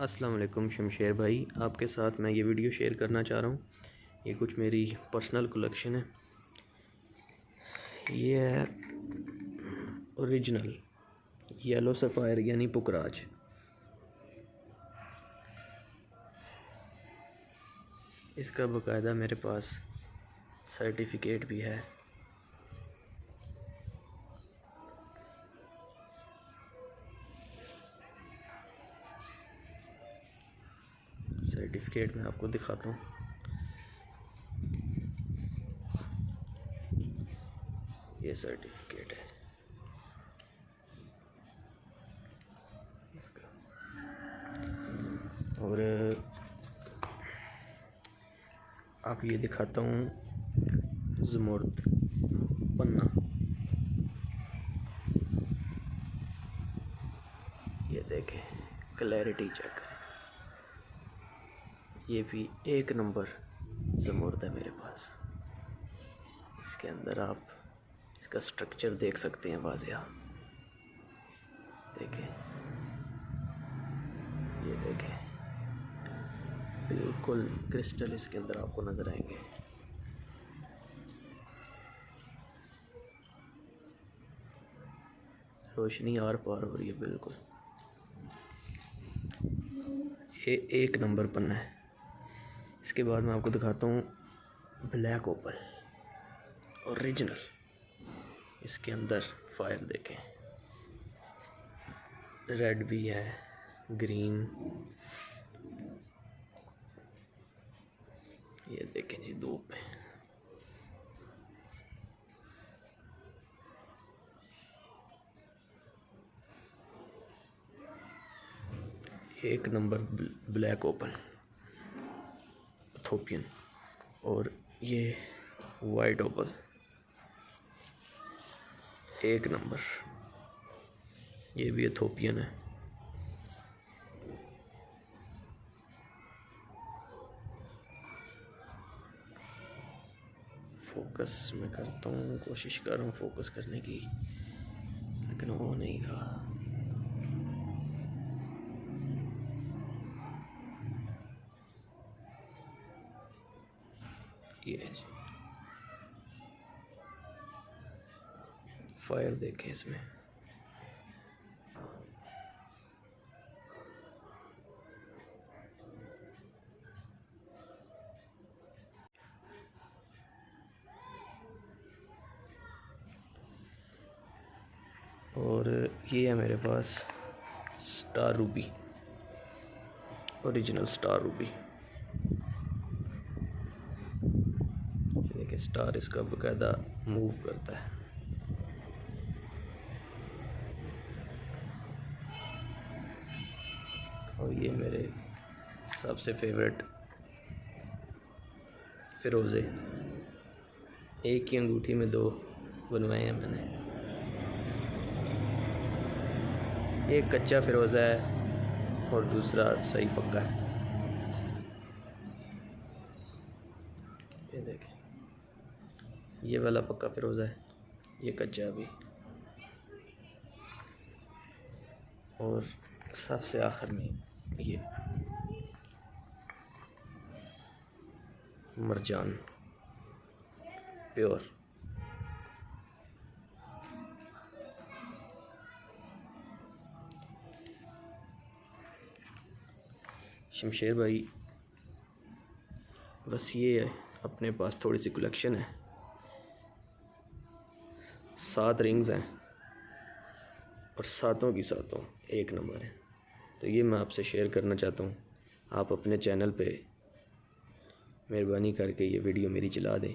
अस्सलाम वालेकुम शमशेर भाई, आपके साथ मैं ये वीडियो शेयर करना चाह रहा हूँ। ये कुछ मेरी पर्सनल कलेक्शन है। ये है ओरिजिनल येलो सफ़ायर यानी पुखराज। इसका बाकायदा मेरे पास सर्टिफिकेट भी है। सर्टिफिकेट मैं आपको दिखाता हूँ। ये सर्टिफिकेट है इसका। और आप ये दिखाता हूँ ज़ुमर्द पन्ना। ये देखें, क्लैरिटी चेक करें। ये भी एक नंबर ज़ुमर्द है मेरे पास। इसके अंदर आप इसका स्ट्रक्चर देख सकते हैं वाज़िया। देखें, ये देखें, बिल्कुल क्रिस्टल इसके अंदर आपको नज़र आएंगे। रोशनी आर पार हो रही है बिल्कुल। ये एक नंबर पन्ना है। इसके बाद मैं आपको दिखाता हूँ ब्लैक ओपल ओरिजिनल। इसके अंदर फायर देखें, रेड भी है, ग्रीन। ये देखें जी, धूप में एक नंबर ब्लैक ओपल इथोपियन। और ये वाइट ओपल एक नंबर, ये भी इथोपियन है। फोकस मैं करता हूँ, कोशिश कर रहा हूँ फोकस करने की, लेकिन वो नहीं रहा। ये जी, फायर देखें इसमें। और ये है मेरे पास star ruby, original star ruby. देखिए, स्टार इसका बाकायदा मूव करता है। और ये मेरे सबसे फेवरेट फिरोज़े। एक ही अंगूठी में दो बनवाए हैं मैंने। एक कच्चा फिरोज़ा है और दूसरा सही पक्का है। ये देखें, ये वाला पक्का फिरोज़ा है, ये कच्चा अभी। और सबसे आखिर में ये मरजान प्योर। शमशेर भाई, बस ये है, अपने पास थोड़ी सी कलेक्शन है। 7 रिंग्स हैं और सातों की सातों एक नंबर है। तो ये मैं आपसे शेयर करना चाहता हूँ। आप अपने चैनल पे मेहरबानी करके ये वीडियो मेरी चला दें।